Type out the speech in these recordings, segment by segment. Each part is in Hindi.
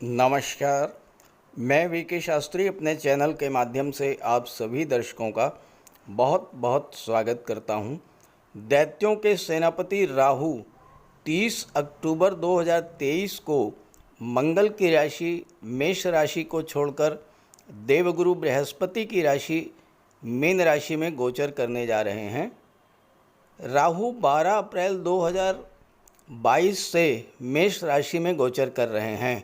नमस्कार। मैं वीके शास्त्री अपने चैनल के माध्यम से आप सभी दर्शकों का बहुत बहुत स्वागत करता हूं। दैत्यों के सेनापति राहु 30 अक्टूबर 2023 को मंगल की राशि मेष राशि को छोड़कर देवगुरु बृहस्पति की राशि मीन राशि में गोचर करने जा रहे हैं। राहु 12 अप्रैल 2022 से मेष राशि में गोचर कर रहे हैं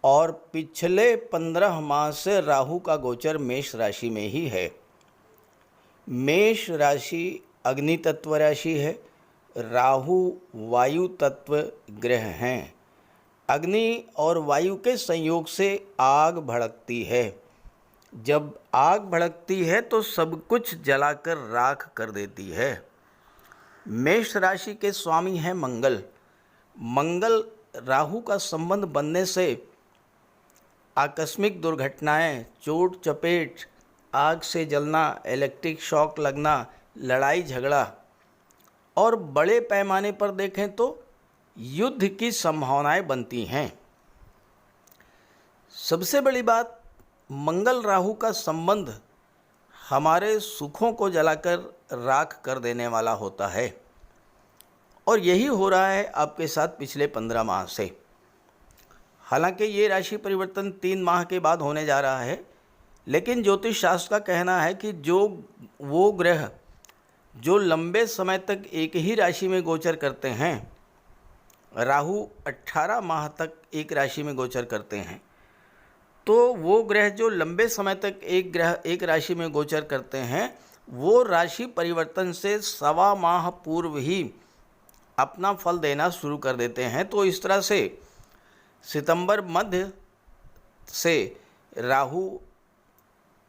और पिछले 15 माह से राहु का गोचर मेष राशि में ही है। मेष राशि अग्नि तत्व राशि है। राहु वायु तत्व ग्रह हैं। अग्नि और वायु के संयोग से आग भड़कती है। जब आग भड़कती है तो सब कुछ जलाकर राख कर देती है। मेष राशि के स्वामी हैं मंगल। मंगल राहु का संबंध बनने से आकस्मिक दुर्घटनाएं, चोट चपेट, आग से जलना, इलेक्ट्रिक शॉक लगना, लड़ाई झगड़ा और बड़े पैमाने पर देखें तो युद्ध की संभावनाएं बनती हैं। सबसे बड़ी बात, मंगल राहु का संबंध हमारे सुखों को जलाकर राख कर देने वाला होता है और यही हो रहा है आपके साथ पिछले 15 माह से। हालांकि ये राशि परिवर्तन 3 माह के बाद होने जा रहा है, लेकिन ज्योतिष शास्त्र का कहना है कि वो ग्रह जो लंबे समय तक एक ही राशि में गोचर करते हैं, राहु 18 माह तक एक राशि में गोचर करते हैं, तो वो ग्रह जो लंबे समय तक एक राशि में गोचर करते हैं, वो राशि परिवर्तन से 1.25 माह पूर्व ही अपना फल देना शुरू कर देते हैं। तो इस तरह से सितंबर मध्य से राहु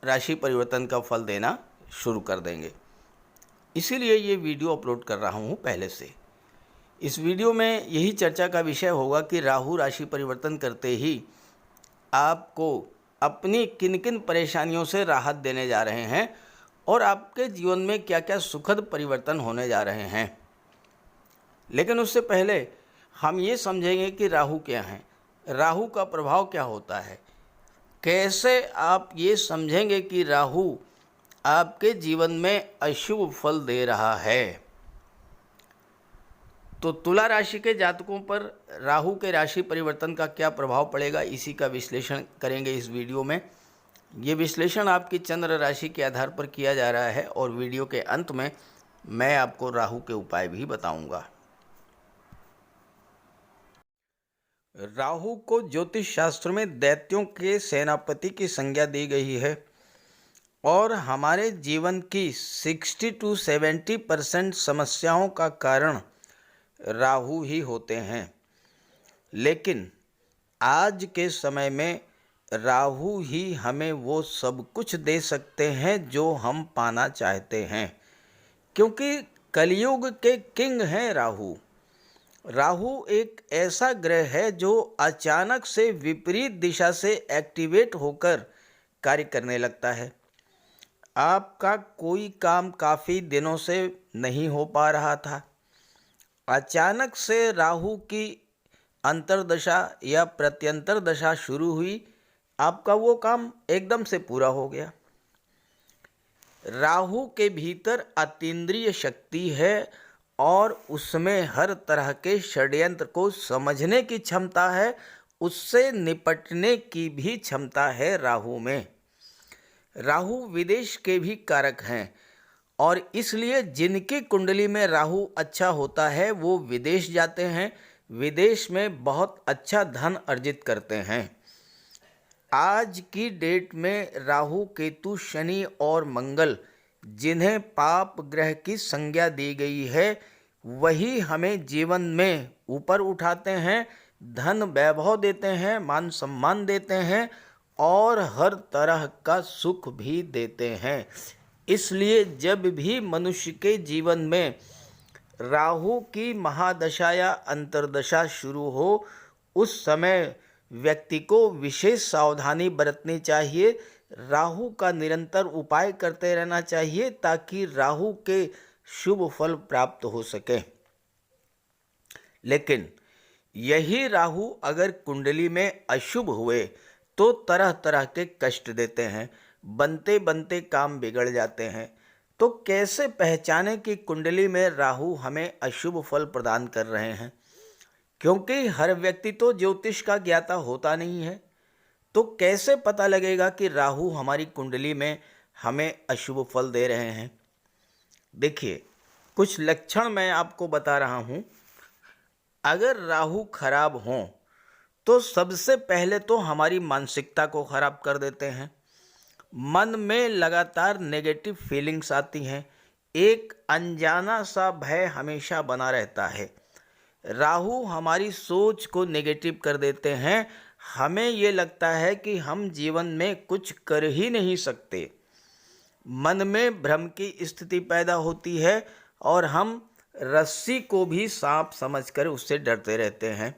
राशि परिवर्तन का फल देना शुरू कर देंगे। इसीलिए ये वीडियो अपलोड कर रहा हूँ पहले से। इस वीडियो में यही चर्चा का विषय होगा कि राहु राशि परिवर्तन करते ही आपको अपनी किन किन परेशानियों से राहत देने जा रहे हैं और आपके जीवन में क्या क्या सुखद परिवर्तन होने जा रहे हैं। लेकिन उससे पहले हम ये समझेंगे कि राहु क्या है, राहु का प्रभाव क्या होता है, कैसे आप ये समझेंगे कि राहु आपके जीवन में अशुभ फल दे रहा है। तो तुला राशि के जातकों पर राहु के राशि परिवर्तन का क्या प्रभाव पड़ेगा, इसी का विश्लेषण करेंगे इस वीडियो में। ये विश्लेषण आपकी चंद्र राशि के आधार पर किया जा रहा है और वीडियो के अंत में मैं आपको राहु के उपाय भी बताऊंगा। राहु को ज्योतिष शास्त्र में दैत्यों के सेनापति की संज्ञा दी गई है और हमारे जीवन की 60 to 70% समस्याओं का कारण राहु ही होते हैं। लेकिन आज के समय में राहु ही हमें वो सब कुछ दे सकते हैं जो हम पाना चाहते हैं, क्योंकि कलयुग के किंग हैं राहु। राहु एक ऐसा ग्रह है जो अचानक से विपरीत दिशा से एक्टिवेट होकर कार्य करने लगता है। आपका कोई काम काफ़ी दिनों से नहीं हो पा रहा था, अचानक से राहु की अंतर्दशा या प्रत्यंतर दशा शुरू हुई, आपका वो काम एकदम से पूरा हो गया। राहु के भीतर अतीन्द्रिय शक्ति है और उसमें हर तरह के षड्यंत्र को समझने की क्षमता है, उससे निपटने की भी क्षमता है राहु में। राहु विदेश के भी कारक हैं और इसलिए जिनकी कुंडली में राहु अच्छा होता है वो विदेश जाते हैं, विदेश में बहुत अच्छा धन अर्जित करते हैं। आज की डेट में राहु, केतु, शनि और मंगल जिन्हें पाप ग्रह की संज्ञा दी गई है, वही हमें जीवन में ऊपर उठाते हैं, धन वैभव देते हैं, मान सम्मान देते हैं और हर तरह का सुख भी देते हैं। इसलिए जब भी मनुष्य के जीवन में राहु की महादशा या अंतर्दशा शुरू हो, उस समय व्यक्ति को विशेष सावधानी बरतनी चाहिए। राहु का निरंतर उपाय करते रहना चाहिए ताकि राहु के शुभ फल प्राप्त हो सके। लेकिन यही राहु अगर कुंडली में अशुभ हुए तो तरह तरह के कष्ट देते हैं, बनते बनते काम बिगड़ जाते हैं। तो कैसे पहचाने कि कुंडली में राहु हमें अशुभ फल प्रदान कर रहे हैं? क्योंकि हर व्यक्ति तो ज्योतिष का ज्ञाता होता नहीं है, तो कैसे पता लगेगा कि राहु हमारी कुंडली में हमें अशुभ फल दे रहे हैं? देखिए, कुछ लक्षण मैं आपको बता रहा हूं। अगर राहु खराब हो तो सबसे पहले तो हमारी मानसिकता को खराब कर देते हैं। मन में लगातार नेगेटिव फीलिंग्स आती हैं, एक अनजाना सा भय हमेशा बना रहता है। राहु हमारी सोच को नेगेटिव कर देते हैं, हमें ये लगता है कि हम जीवन में कुछ कर ही नहीं सकते। मन में भ्रम की स्थिति पैदा होती है और हम रस्सी को भी सांप समझकर उससे डरते रहते हैं।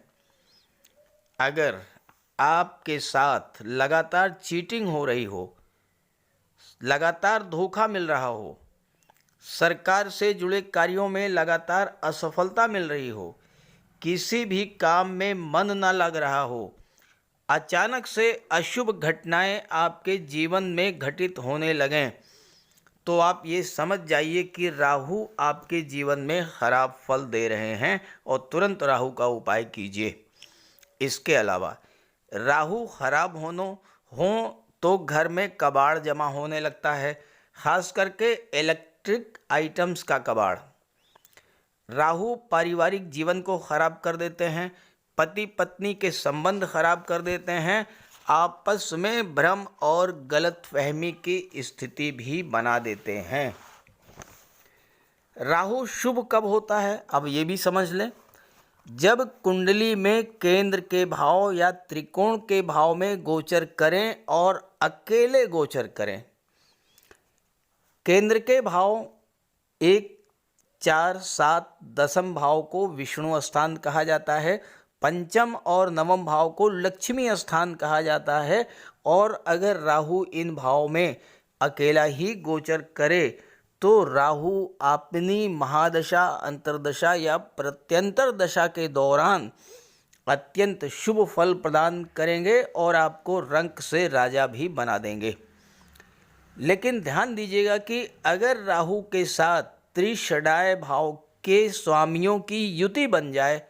अगर आपके साथ लगातार चीटिंग हो रही हो, लगातार धोखा मिल रहा हो, सरकार से जुड़े कार्यों में लगातार असफलता मिल रही हो, किसी भी काम में मन ना लग रहा हो, अचानक से अशुभ घटनाएं आपके जीवन में घटित होने लगें, तो आप ये समझ जाइए कि राहु आपके जीवन में खराब फल दे रहे हैं और तुरंत राहु का उपाय कीजिए। इसके अलावा राहु खराब हो तो घर में कबाड़ जमा होने लगता है, खास करके इलेक्ट्रिक आइटम्स का कबाड़। राहु पारिवारिक जीवन को खराब कर देते हैं, पति पत्नी के संबंध खराब कर देते हैं, आपस में भ्रम और गलतफहमी की स्थिति भी बना देते हैं। राहु शुभ कब होता है, अब ये भी समझ लें। जब कुंडली में केंद्र के भाव या त्रिकोण के भाव में गोचर करें और अकेले गोचर करें। केंद्र के भाव 1, 4, 7, दशम भाव को विष्णु स्थान कहा जाता है, पंचम और नवम भाव को लक्ष्मी स्थान कहा जाता है। और अगर राहु इन भाव में अकेला ही गोचर करे तो राहु अपनी महादशा, अंतर्दशा या प्रत्यंतर दशा के दौरान अत्यंत शुभ फल प्रदान करेंगे और आपको रंक से राजा भी बना देंगे। लेकिन ध्यान दीजिएगा कि अगर राहु के साथ त्रिषडाय भाव के स्वामियों की युति बन जाए,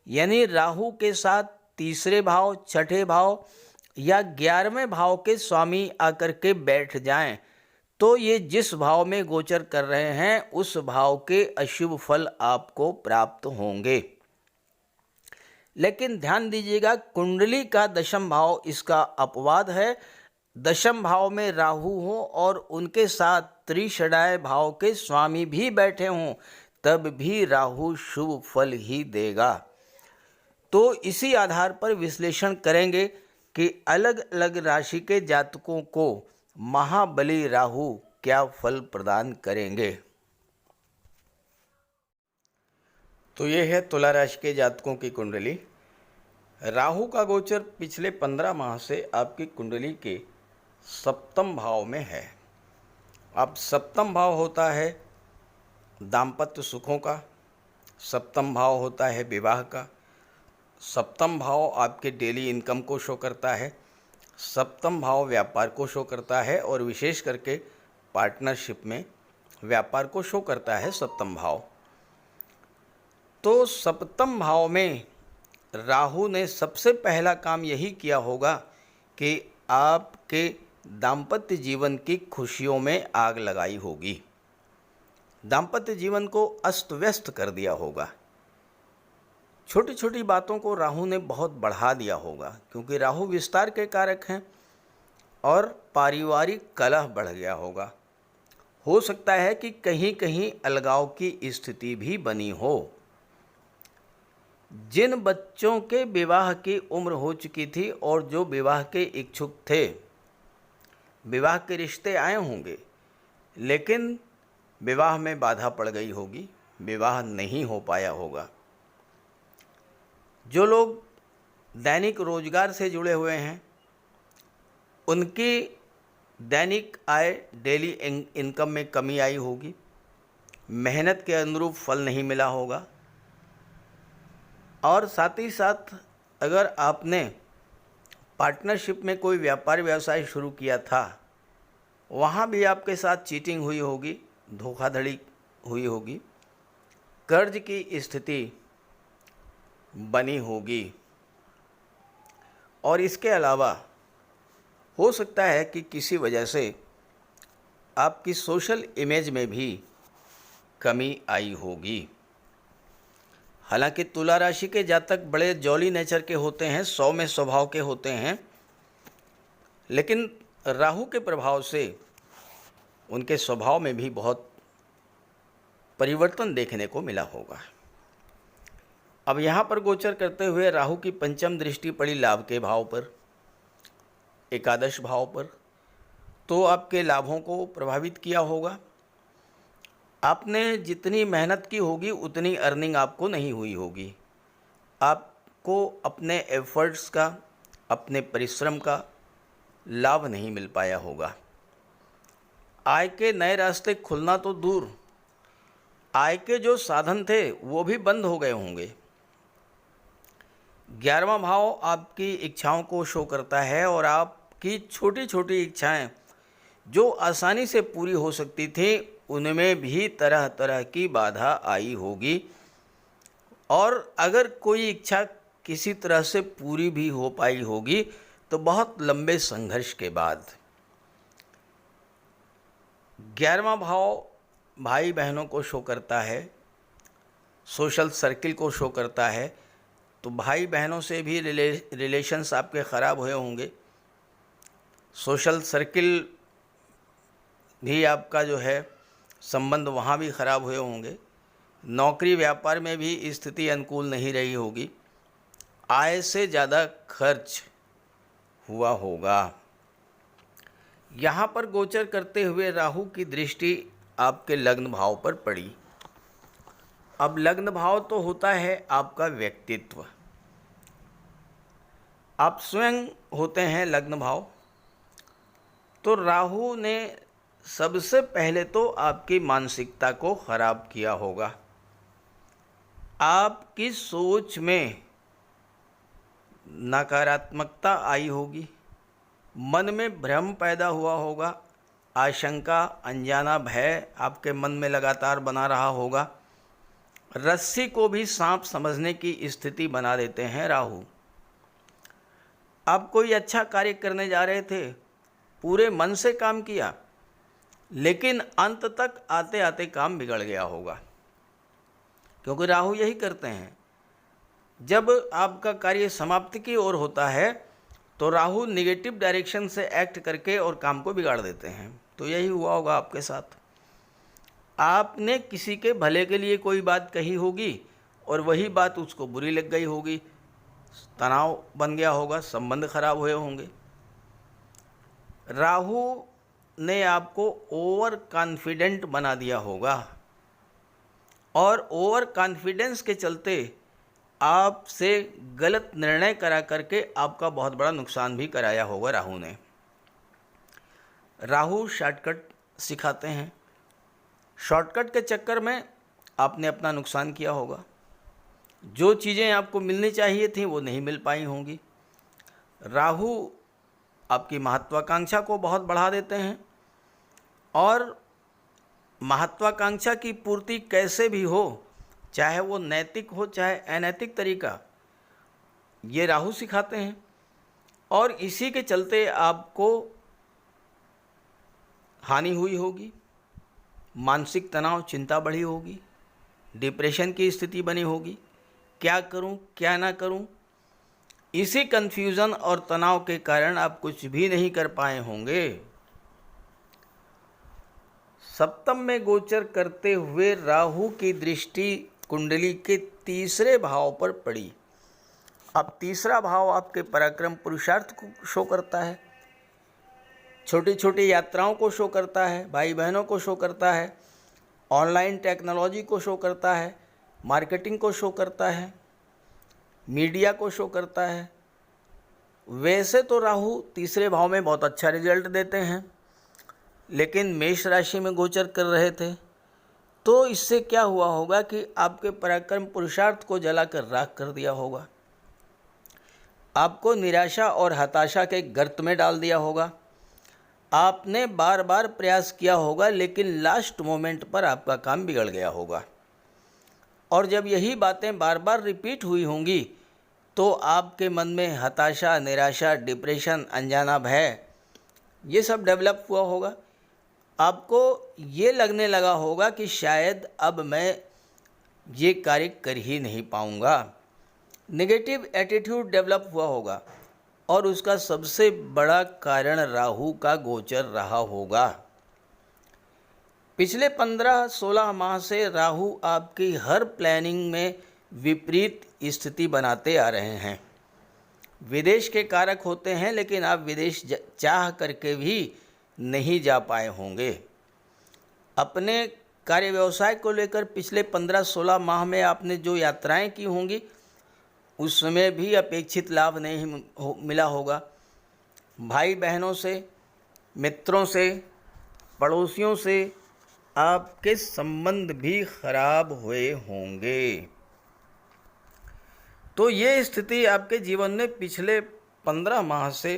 यानी राहु के साथ तीसरे भाव, छठे भाव या 11वें भाव के स्वामी आकर के बैठ जाएं, तो ये जिस भाव में गोचर कर रहे हैं उस भाव के अशुभ फल आपको प्राप्त होंगे। लेकिन ध्यान दीजिएगा, कुंडली का दशम भाव इसका अपवाद है। दशम भाव में राहु हो और उनके साथ त्रिषडाय भाव के स्वामी भी बैठे हों, तब भी राहु शुभ फल ही देगा। तो इसी आधार पर विश्लेषण करेंगे कि अलग अलग राशि के जातकों को महाबली राहु क्या फल प्रदान करेंगे। तो ये है तुला राशि के जातकों की कुंडली। राहु का गोचर पिछले 15 माह से आपकी कुंडली के सप्तम भाव में है। अब सप्तम भाव होता है दाम्पत्य सुखों का, सप्तम भाव होता है विवाह का, सप्तम भाव आपके डेली इनकम को शो करता है, सप्तम भाव व्यापार को शो करता है और विशेष करके पार्टनरशिप में व्यापार को शो करता है सप्तम भाव। तो सप्तम भाव में राहु ने सबसे पहला काम यही किया होगा कि आपके दाम्पत्य जीवन की खुशियों में आग लगाई होगी, दाम्पत्य जीवन को अस्त व्यस्त कर दिया होगा। छोटी छोटी बातों को राहु ने बहुत बढ़ा दिया होगा, क्योंकि राहु विस्तार के कारक हैं और पारिवारिक कलह बढ़ गया होगा। हो सकता है कि कहीं कहीं अलगाव की स्थिति भी बनी हो। जिन बच्चों के विवाह की उम्र हो चुकी थी और जो विवाह के इच्छुक थे, विवाह के रिश्ते आए होंगे, लेकिन विवाह में बाधा पड़ गई होगी, विवाह नहीं हो पाया होगा। जो लोग दैनिक रोजगार से जुड़े हुए हैं, उनकी दैनिक आय, डेली इनकम में कमी आई होगी, मेहनत के अनुरूप फल नहीं मिला होगा। और साथ ही साथ अगर आपने पार्टनरशिप में कोई व्यापार व्यवसाय शुरू किया था, वहाँ भी आपके साथ चीटिंग हुई होगी, धोखाधड़ी हुई होगी, कर्ज की स्थिति बनी होगी। और इसके अलावा हो सकता है कि किसी वजह से आपकी सोशल इमेज में भी कमी आई होगी। हालांकि तुला राशि के जातक बड़े जॉली नेचर के होते हैं, 100 में स्वभाव के होते हैं, लेकिन राहु के प्रभाव से उनके स्वभाव में भी बहुत परिवर्तन देखने को मिला होगा। अब यहाँ पर गोचर करते हुए राहु की पंचम दृष्टि पड़ी लाभ के भाव पर, एकादश भाव पर, तो आपके लाभों को प्रभावित किया होगा। आपने जितनी मेहनत की होगी उतनी अर्निंग आपको नहीं हुई होगी। आपको अपने एफर्ट्स का, अपने परिश्रम का लाभ नहीं मिल पाया होगा। आय के नए रास्ते खुलना तो दूर, आय के जो साधन थे वो भी बंद हो गए होंगे। 11वां भाव आपकी इच्छाओं को शो करता है और आपकी छोटी छोटी इच्छाएं जो आसानी से पूरी हो सकती थी, उनमें भी तरह तरह की बाधा आई होगी। और अगर कोई इच्छा किसी तरह से पूरी भी हो पाई होगी तो बहुत लंबे संघर्ष के बाद। 11वां भाव भाई बहनों को शो करता है, सोशल सर्किल को शो करता है, तो भाई बहनों से भी रिलेशंस आपके ख़राब हुए होंगे। सोशल सर्किल भी आपका जो है संबंध वहाँ भी ख़राब हुए होंगे। नौकरी व्यापार में भी स्थिति अनुकूल नहीं रही होगी। आय से ज़्यादा खर्च हुआ होगा। यहाँ पर गोचर करते हुए राहु की दृष्टि आपके लग्न भाव पर पड़ी। अब लग्न भाव तो होता है आपका व्यक्तित्व, आप स्वयं होते हैं लग्न भाव। तो राहु ने सबसे पहले तो आपकी मानसिकता को खराब किया होगा। आपकी सोच में नकारात्मकता आई होगी, मन में भ्रम पैदा हुआ होगा, आशंका, अनजाना भय आपके मन में लगातार बना रहा होगा। रस्सी को भी सांप समझने की स्थिति बना देते हैं राहु। आप कोई अच्छा कार्य करने जा रहे थे, पूरे मन से काम किया, लेकिन अंत तक आते आते काम बिगड़ गया होगा, क्योंकि राहु यही करते हैं। जब आपका कार्य समाप्ति की ओर होता है तो राहु निगेटिव डायरेक्शन से एक्ट करके और काम को बिगाड़ देते हैं। तो यही हुआ होगा आपके साथ। आपने किसी के भले के लिए कोई बात कही होगी और वही बात उसको बुरी लग गई होगी, तनाव बन गया होगा, संबंध खराब हुए होंगे। राहु ने आपको ओवर कॉन्फिडेंट बना दिया होगा और ओवर कॉन्फिडेंस के चलते आपसे गलत निर्णय करा करके आपका बहुत बड़ा नुकसान भी कराया होगा राहु ने। राहु शॉर्टकट सिखाते हैं, शॉर्टकट के चक्कर में आपने अपना नुकसान किया होगा। जो चीज़ें आपको मिलनी चाहिए थी वो नहीं मिल पाई होंगी। राहु आपकी महत्वाकांक्षा को बहुत बढ़ा देते हैं और महत्वाकांक्षा की पूर्ति कैसे भी हो, चाहे वो नैतिक हो चाहे अनैतिक तरीका, ये राहु सिखाते हैं। और इसी के चलते आपको हानि हुई होगी, मानसिक तनाव, चिंता बढ़ी होगी, डिप्रेशन की स्थिति बनी होगी। क्या करूं, क्या ना करूं, इसी कन्फ्यूज़न और तनाव के कारण आप कुछ भी नहीं कर पाए होंगे। सप्तम में गोचर करते हुए राहु की दृष्टि कुंडली के तीसरे भाव पर पड़ी। अब तीसरा भाव आपके पराक्रम, पुरुषार्थ को शो करता है, छोटी छोटी यात्राओं को शो करता है, भाई बहनों को शो करता है, ऑनलाइन टेक्नोलॉजी को शो करता है, मार्केटिंग को शो करता है, मीडिया को शो करता है। वैसे तो राहु तीसरे भाव में बहुत अच्छा रिजल्ट देते हैं, लेकिन मेष राशि में गोचर कर रहे थे तो इससे क्या हुआ होगा कि आपके पराक्रम पुरुषार्थ को जलाकर राख कर दिया होगा, आपको निराशा और हताशा के गर्त में डाल दिया होगा। आपने बार बार प्रयास किया होगा लेकिन लास्ट मोमेंट पर आपका काम बिगड़ गया होगा, और जब यही बातें बार बार रिपीट हुई होंगी तो आपके मन में हताशा, निराशा, डिप्रेशन, अनजाना भय, ये सब डेवलप हुआ होगा। आपको ये लगने लगा होगा कि शायद अब मैं ये कार्य कर ही नहीं पाऊँगा। नेगेटिव एटीट्यूड डेवलप हुआ होगा, और उसका सबसे बड़ा कारण राहु का गोचर रहा होगा। पिछले 15-16 माह से राहु आपकी हर प्लानिंग में विपरीत स्थिति बनाते आ रहे हैं। विदेश के कारक होते हैं, लेकिन आप विदेश चाह करके भी नहीं जा पाए होंगे। अपने कार्य व्यवसाय को लेकर पिछले 15-16 माह में आपने जो यात्राएं की होंगी उस समय भी अपेक्षित लाभ नहीं मिला होगा। भाई बहनों से, मित्रों से, पड़ोसियों से आपके संबंध भी खराब हुए होंगे। तो ये स्थिति आपके जीवन में पिछले 15 माह से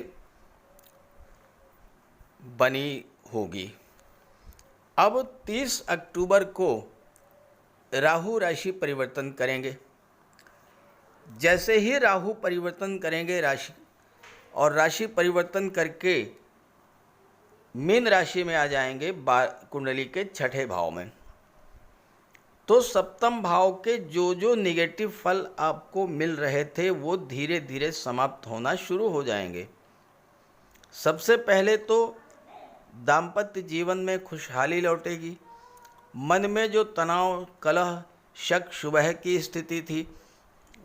बनी होगी। अब 30 अक्टूबर को राहु राशि परिवर्तन करेंगे। जैसे ही राहु परिवर्तन करेंगे राशि, और राशि परिवर्तन करके मीन राशि में आ जाएंगे कुंडली के छठे भाव में, तो सप्तम भाव के जो निगेटिव फल आपको मिल रहे थे वो धीरे धीरे समाप्त होना शुरू हो जाएंगे। सबसे पहले तो दाम्पत्य जीवन में खुशहाली लौटेगी। मन में जो तनाव, कलह, शक, शुबह की स्थिति थी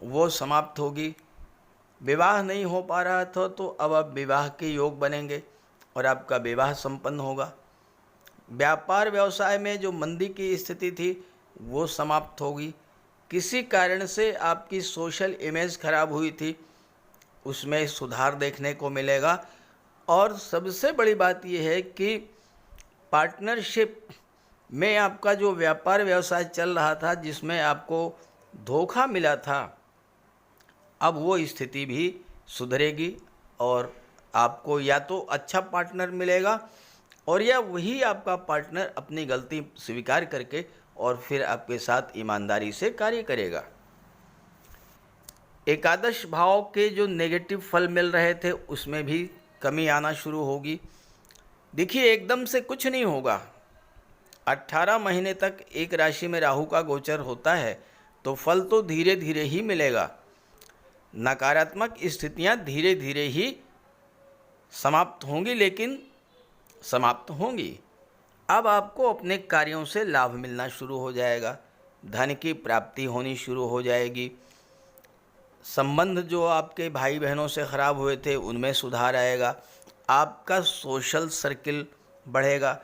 वो समाप्त होगी। विवाह नहीं हो पा रहा था तो अब आप विवाह के योग बनेंगे और आपका विवाह संपन्न होगा। व्यापार व्यवसाय में जो मंदी की स्थिति थी वो समाप्त होगी। किसी कारण से आपकी सोशल इमेज खराब हुई थी, उसमें सुधार देखने को मिलेगा। और सबसे बड़ी बात यह है कि पार्टनरशिप में आपका जो व्यापार व्यवसाय चल रहा था, जिसमें आपको धोखा मिला था, अब वो स्थिति भी सुधरेगी और आपको या तो अच्छा पार्टनर मिलेगा और या वही आपका पार्टनर अपनी गलती स्वीकार करके और फिर आपके साथ ईमानदारी से कार्य करेगा। एकादश भाव के जो नेगेटिव फल मिल रहे थे उसमें भी कमी आना शुरू होगी। देखिए, एकदम से कुछ नहीं होगा। 18 महीने तक एक राशि में राहु का गोचर होता है तो फल तो धीरे धीरे ही मिलेगा। नकारात्मक स्थितियां धीरे धीरे ही समाप्त होंगी, लेकिन समाप्त होंगी। अब आपको अपने कार्यों से लाभ मिलना शुरू हो जाएगा, धन की प्राप्ति होनी शुरू हो जाएगी। संबंध जो आपके भाई बहनों से ख़राब हुए थे उनमें सुधार आएगा। आपका सोशल सर्किल बढ़ेगा।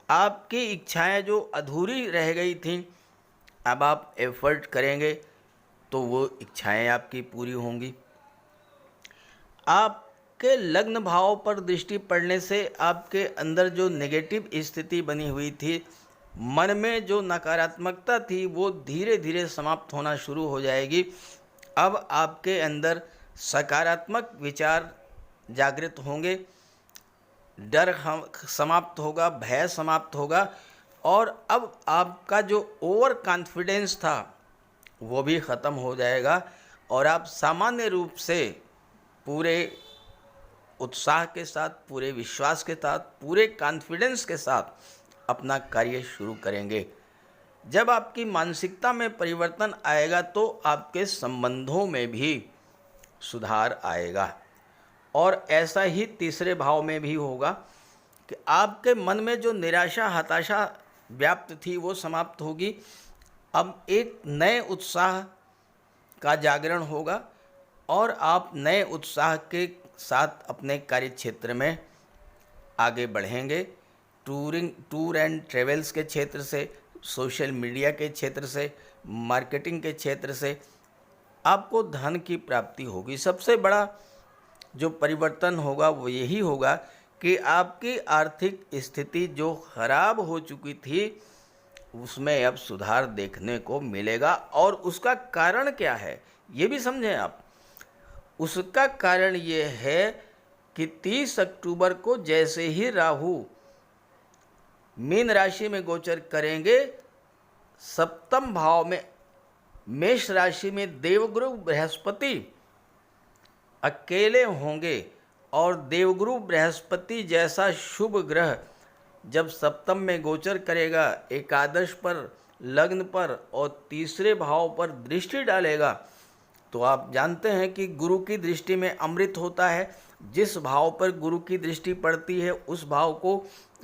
आपकी इच्छाएं जो अधूरी रह गई थीं, अब आप एफर्ट करेंगे तो वो इच्छाएं आपकी पूरी होंगी। आपके लग्न भाव पर दृष्टि पड़ने से आपके अंदर जो नेगेटिव स्थिति बनी हुई थी, मन में जो नकारात्मकता थी, वो धीरे धीरे समाप्त होना शुरू हो जाएगी। अब आपके अंदर सकारात्मक विचार जागृत होंगे, डर समाप्त होगा, भय समाप्त होगा, और अब आपका जो ओवर कॉन्फिडेंस था वो भी ख़त्म हो जाएगा और आप सामान्य रूप से पूरे उत्साह के साथ, पूरे विश्वास के साथ, पूरे कॉन्फिडेंस के साथ अपना कार्य शुरू करेंगे। जब आपकी मानसिकता में परिवर्तन आएगा तो आपके संबंधों में भी सुधार आएगा। और ऐसा ही तीसरे भाव में भी होगा कि आपके मन में जो निराशा, हताशा व्याप्त थी वो समाप्त होगी। अब एक नए उत्साह का जागरण होगा और आप नए उत्साह के साथ अपने कार्य क्षेत्र में आगे बढ़ेंगे। टूर एंड ट्रेवल्स के क्षेत्र से, सोशल मीडिया के क्षेत्र से, मार्केटिंग के क्षेत्र से आपको धन की प्राप्ति होगी। सबसे बड़ा जो परिवर्तन होगा वो यही होगा कि आपकी आर्थिक स्थिति जो खराब हो चुकी थी उसमें अब सुधार देखने को मिलेगा। और उसका कारण क्या है ये भी समझें आप। उसका कारण ये है कि 30 अक्टूबर को जैसे ही राहु मीन राशि में गोचर करेंगे, सप्तम भाव में मेष राशि में देवगुरु बृहस्पति अकेले होंगे। और देवगुरु बृहस्पति जैसा शुभ ग्रह जब सप्तम में गोचर करेगा, एकादश पर, लग्न पर और तीसरे भाव पर दृष्टि डालेगा, तो आप जानते हैं कि गुरु की दृष्टि में अमृत होता है। जिस भाव पर गुरु की दृष्टि पड़ती है उस भाव को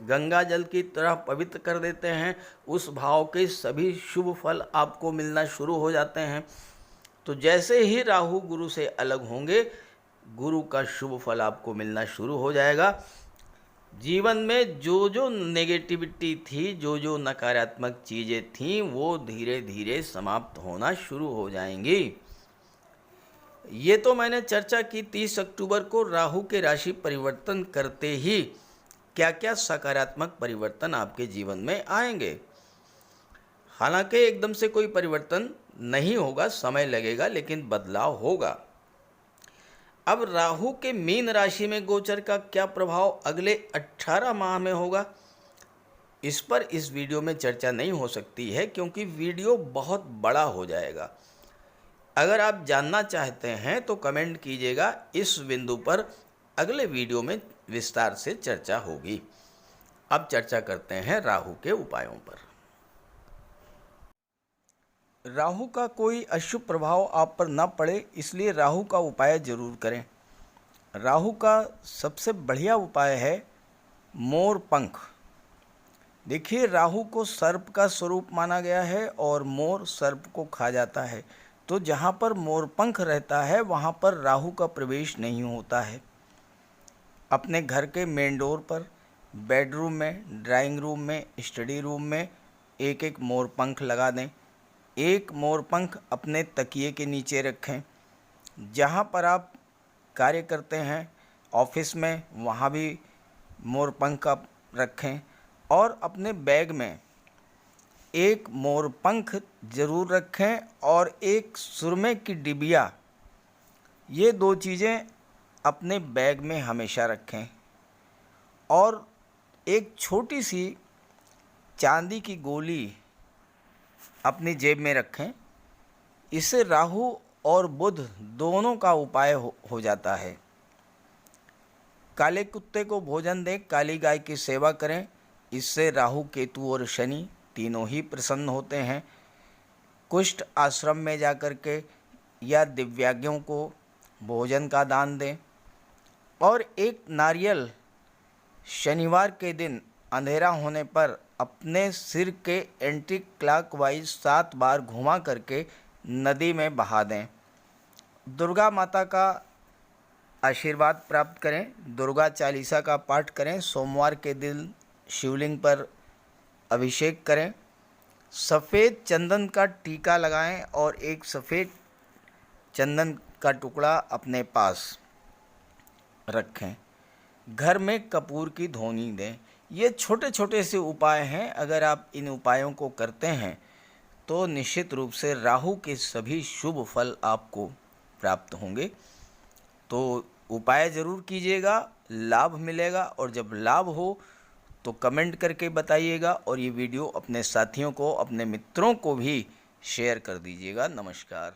गंगा जल की तरह पवित्र कर देते हैं। उस भाव के सभी शुभ फल आपको मिलना शुरू हो जाते हैं। तो जैसे ही राहु गुरु से अलग होंगे, गुरु का शुभ फल आपको मिलना शुरू हो जाएगा। जीवन में जो जो नेगेटिविटी थी, जो जो नकारात्मक चीज़ें थीं, वो धीरे धीरे समाप्त होना शुरू हो जाएंगी। ये तो मैंने चर्चा की 30 अक्टूबर को राहु के राशि परिवर्तन करते ही क्या क्या सकारात्मक परिवर्तन आपके जीवन में आएंगे। हालांकि एकदम से कोई परिवर्तन नहीं होगा, समय लगेगा, लेकिन बदलाव होगा। अब राहु के मीन राशि में गोचर का क्या प्रभाव अगले 18 माह में होगा, इस पर इस वीडियो में चर्चा नहीं हो सकती है, क्योंकि वीडियो बहुत बड़ा हो जाएगा। अगर आप जानना चाहते हैं तो कमेंट कीजिएगा, इस बिंदु पर अगले वीडियो में विस्तार से चर्चा होगी। अब चर्चा करते हैं राहु के उपायों पर। राहु का कोई अशुभ प्रभाव आप पर न पड़े, इसलिए राहु का उपाय जरूर करें। राहु का सबसे बढ़िया उपाय है मोर पंख। देखिए, राहु को सर्प का स्वरूप माना गया है और मोर सर्प को खा जाता है। तो जहाँ पर मोर पंख रहता है वहाँ पर राहु का प्रवेश नहीं होता है। अपने घर के मेन डोर पर, बेडरूम में, ड्राइंग रूम में, स्टडी रूम में एक एक मोर पंख लगा दें। एक मोर पंख अपने तकिए के नीचे रखें। जहाँ पर आप कार्य करते हैं, ऑफिस में, वहाँ भी मोर पंख आप रखें। और अपने बैग में एक मोर पंख ज़रूर रखें और एक सुरमे की डिबिया, ये दो चीज़ें अपने बैग में हमेशा रखें। और एक छोटी सी चांदी की गोली अपनी जेब में रखें। इससे राहु और बुध दोनों का उपाय हो जाता है। काले कुत्ते को भोजन दें, काली गाय की सेवा करें। इससे राहु, केतु और शनि तीनों ही प्रसन्न होते हैं। कुष्ठ आश्रम में जाकर के या दिव्यांगों को भोजन का दान दें। और एक नारियल शनिवार के दिन अंधेरा होने पर अपने सिर के एंटी क्लॉकवाइज 7 बार घुमा करके नदी में बहा दें। दुर्गा माता का आशीर्वाद प्राप्त करें। दुर्गा चालीसा का पाठ करें। सोमवार के दिन शिवलिंग पर अभिषेक करें। सफ़ेद चंदन का टीका लगाएं और एक सफ़ेद चंदन का टुकड़ा अपने पास रखें। घर में कपूर की धूनी दें। ये छोटे छोटे से उपाय हैं। अगर आप इन उपायों को करते हैं तो निश्चित रूप से राहु के सभी शुभ फल आपको प्राप्त होंगे। तो उपाय ज़रूर कीजिएगा, लाभ मिलेगा। और जब लाभ हो तो कमेंट करके बताइएगा और ये वीडियो अपने साथियों को, अपने मित्रों को भी शेयर कर दीजिएगा। नमस्कार।